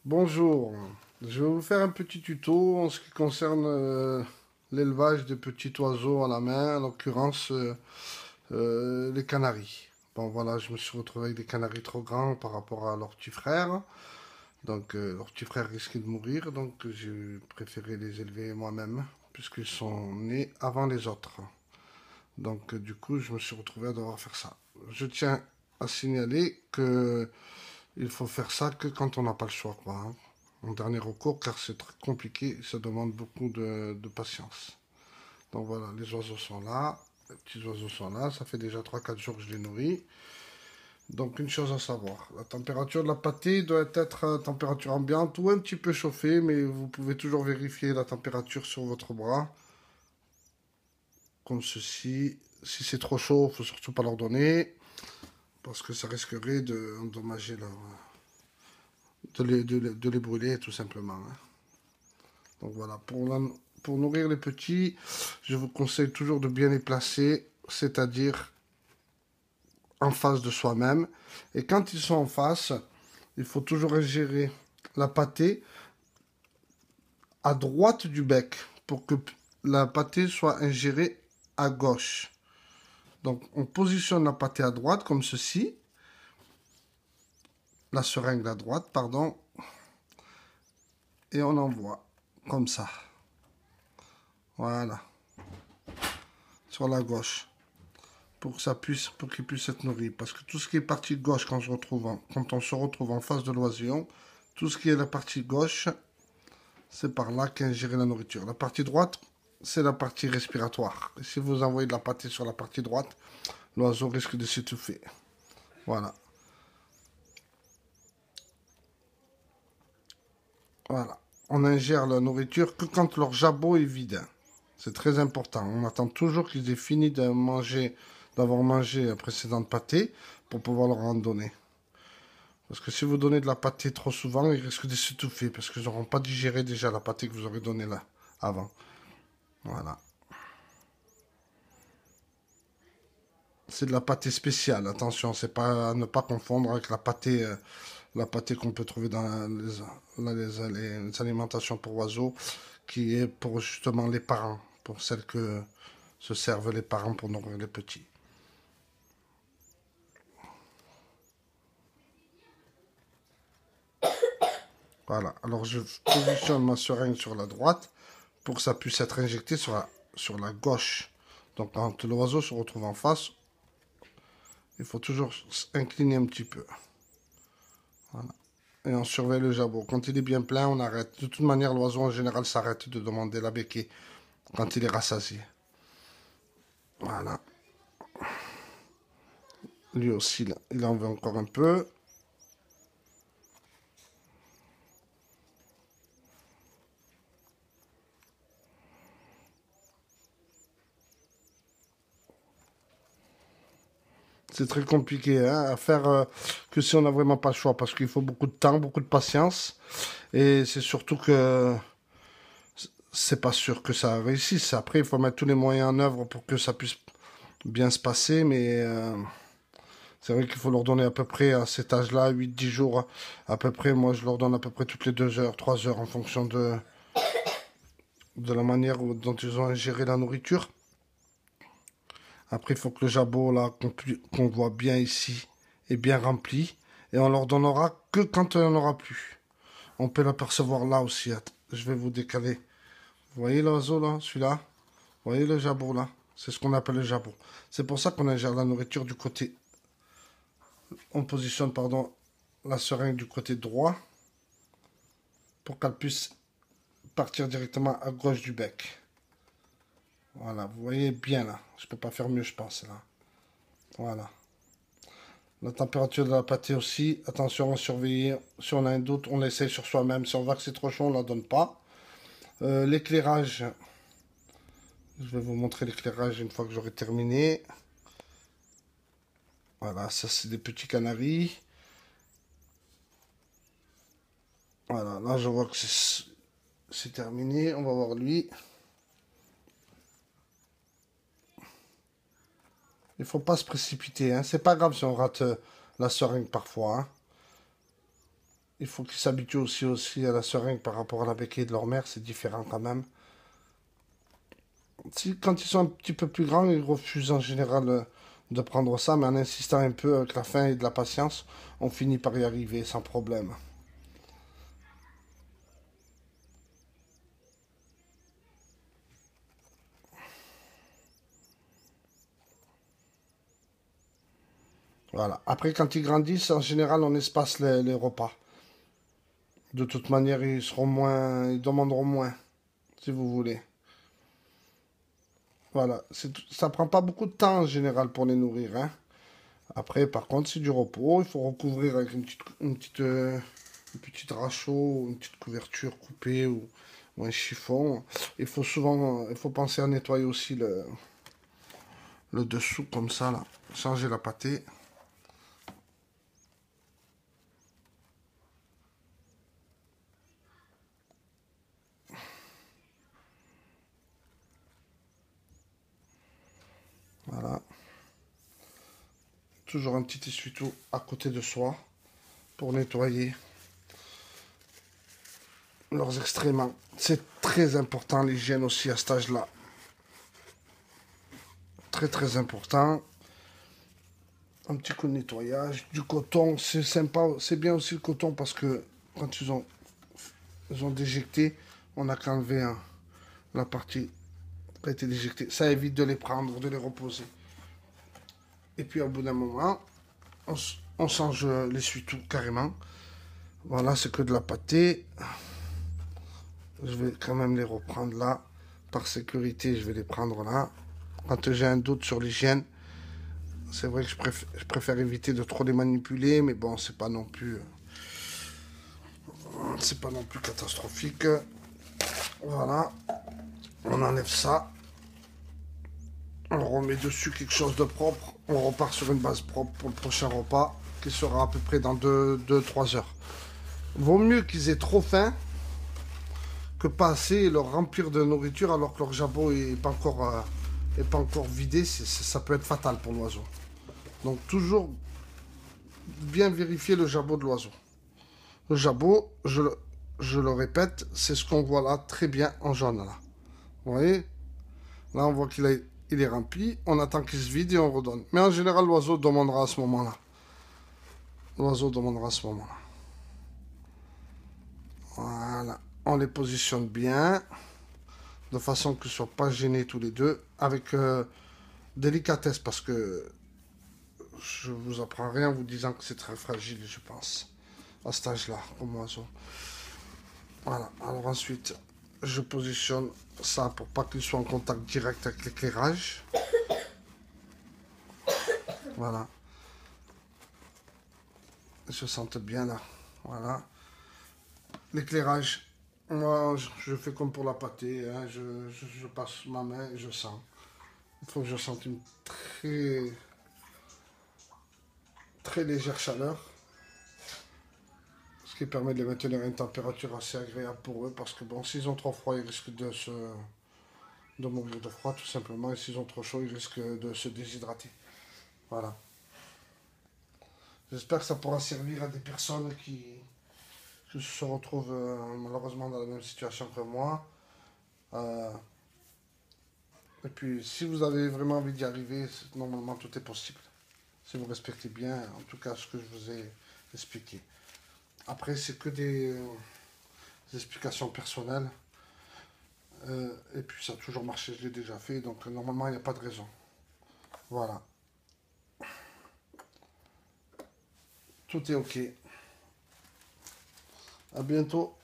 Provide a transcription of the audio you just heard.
Bonjour, je vais vous faire un petit tuto en ce qui concerne l'élevage des petits oiseaux à la main, en l'occurrence les canaris. Bon voilà, je me suis retrouvé avec des canaris trop grands par rapport à leurs petits frères. Donc leurs petits frères risquaient de mourir, donc j'ai préféré les élever moi-même, puisqu'ils sont nés avant les autres. Donc du coup, je me suis retrouvé à devoir faire ça. Je tiens à signaler que il faut faire ça que quand on n'a pas le choix, quoi, hein. En dernier recours, car c'est très compliqué, ça demande beaucoup de patience. Donc voilà, les oiseaux sont là, les petits oiseaux sont là, ça fait déjà 3 4 jours que je les nourris. Donc une chose à savoir, la température de la pâtée doit être à température ambiante ou un petit peu chauffée, mais vous pouvez toujours vérifier la température sur votre bras, comme ceci. Si c'est trop chaud, il ne faut surtout pas leur donner, parce que ça risquerait d'endommager de les brûler tout simplement, hein. Donc voilà, pour nourrir les petits, je vous conseille toujours de bien les placer, c'est-à-dire en face de soi-même. Et quand ils sont en face, il faut toujours ingérer la pâtée à droite du bec pour que la pâtée soit ingérée à gauche. Donc on positionne la pâtée à droite comme ceci, la seringue à droite, pardon, et on envoie comme ça. Voilà, sur la gauche. Pour qu'il puisse être nourri. Parce que tout ce qui est partie gauche, quand on se retrouve en face de l'oisillon, tout ce qui est la partie gauche, c'est par là qu'est ingérée la nourriture. La partie droite, c'est la partie respiratoire. Et si vous envoyez de la pâtée sur la partie droite, l'oiseau risque de s'étouffer. Voilà. Voilà. On ingère la nourriture que quand leur jabot est vide. C'est très important. On attend toujours qu'ils aient fini de manger, d'avoir mangé la précédente pâtée pour pouvoir leur en donner. Parce que si vous donnez de la pâtée trop souvent, ils risquent de s'étouffer parce qu'ils n'auront pas digéré déjà la pâtée que vous aurez donnée là, avant. Voilà. C'est de la pâtée spéciale, attention, c'est pas à ne pas confondre avec la pâtée qu'on peut trouver dans les alimentations pour oiseaux, qui est pour justement les parents, pour celles que se servent les parents pour nourrir les petits. Voilà, alors je positionne ma seringue sur la droite pour que ça puisse être injecté sur la gauche. Donc quand l'oiseau se retrouve en face, il faut toujours incliner un petit peu. Voilà. Et on surveille le jabot. Quand il est bien plein, on arrête. De toute manière, l'oiseau en général s'arrête de demander la béquille quand il est rassasié. Voilà. Lui aussi, là, il en veut encore un peu. C'est très compliqué, hein, à faire que si on n'a vraiment pas le choix, parce qu'il faut beaucoup de temps, beaucoup de patience. Et c'est surtout que c'est pas sûr que ça réussisse. Après, il faut mettre tous les moyens en œuvre pour que ça puisse bien se passer, mais c'est vrai qu'il faut leur donner à peu près à cet âge-là, 8 10 jours, à peu près. Moi, je leur donne à peu près toutes les 2 heures, 3 heures, en fonction de la manière dont ils ont ingéré la nourriture. Après, il faut que le jabot, là, qu'on voit bien ici, est bien rempli. Et on leur donnera que quand il n'y en aura plus. On peut l'apercevoir là aussi. Je vais vous décaler. Vous voyez l'oiseau, là, celui-là? Vous voyez le jabot, là? C'est ce qu'on appelle le jabot. C'est pour ça qu'on ingère la nourriture du côté. On positionne, pardon, la seringue du côté droit pour qu'elle puisse partir directement à gauche du bec. Voilà, vous voyez bien là. Je peux pas faire mieux, je pense là. Voilà. La température de la pâtée aussi. Attention à surveiller. Si on a un doute, on l'essaye sur soi-même. Si on voit que c'est trop chaud, on ne la donne pas. L'éclairage. Je vais vous montrer l'éclairage une fois que j'aurai terminé. Voilà, ça c'est des petits canaris. Voilà, là je vois que c'est terminé. On va voir lui. Il faut pas se précipiter, hein. C'est pas grave si on rate la seringue parfois, hein. Il faut qu'ils s'habituent aussi à la seringue par rapport à la béquille de leur mère, c'est différent quand même. Si, quand ils sont un petit peu plus grands, ils refusent en général de prendre ça, mais en insistant un peu avec la faim et de la patience, on finit par y arriver sans problème. Voilà. Après, quand ils grandissent, en général, on espace les repas. De toute manière, ils demanderont moins, si vous voulez. Voilà. Ça prend pas beaucoup de temps en général pour les nourrir, hein. Après, par contre, c'est du repos. Il faut recouvrir avec une petite rachot, une petite couverture coupée ou un chiffon. Il faut penser à nettoyer aussi le dessous comme ça, là. Changer la pâtée. Voilà. Toujours un petit essuie-tout à côté de soi pour nettoyer leurs excréments. C'est très important l'hygiène aussi à cet âge-là. Très très important. Un petit coup de nettoyage. Du coton, c'est sympa. C'est bien aussi le coton parce que quand ils ont déjecté, on n'a qu'enlevé la partie qui a été déjectée. Ça évite de les prendre, de les reposer. Et puis au bout d'un moment, on change l'essuie-tout carrément. Voilà, c'est que de la pâtée. Je vais quand même les reprendre là. Par sécurité, je vais les prendre là. Quand j'ai un doute sur l'hygiène, c'est vrai que je préfère éviter de trop les manipuler, mais bon, c'est pas non plus catastrophique. Voilà, on enlève ça. On remet dessus quelque chose de propre. On repart sur une base propre pour le prochain repas, qui sera à peu près dans 2-3 heures. Vaut mieux qu'ils aient trop faim que pas assez et leur remplir de nourriture alors que leur jabot est pas encore vidé. Ça peut être fatal pour l'oiseau. Donc toujours bien vérifier le jabot de l'oiseau. Le jabot, je le répète, c'est ce qu'on voit là très bien en jaune là. Vous voyez? Là on voit il est rempli, on attend qu'il se vide et on redonne. Mais en général l'oiseau demandera à ce moment-là. L'oiseau demandera à ce moment-là. Voilà. On les positionne bien, de façon qu'ils ne soient pas gênés tous les deux, avec délicatesse, parce que je vous apprends rien en vous disant que c'est très fragile, je pense, à cet âge-là, comme oiseau. Voilà, alors ensuite, je positionne ça pour pas qu'il soit en contact direct avec l'éclairage. Voilà. Ils se sentent bien là. Voilà. L'éclairage, moi, je fais comme pour la pâtée, hein. Je passe ma main et je sens. Il faut que je sente une très, très légère chaleur, ce qui permet de les maintenir à une température assez agréable pour eux, parce que bon, s'ils ont trop froid, ils risquent de mourir de froid tout simplement, et s'ils ont trop chaud, ils risquent de se déshydrater. Voilà. J'espère que ça pourra servir à des personnes qui se retrouvent malheureusement dans la même situation que moi. Euh, et puis, si vous avez vraiment envie d'y arriver, normalement tout est possible. Si vous respectez bien, en tout cas, ce que je vous ai expliqué. Après, c'est que des explications personnelles. Et puis, ça a toujours marché, je l'ai déjà fait. Donc, normalement, il n'y a pas de raison. Voilà. Tout est OK. À bientôt.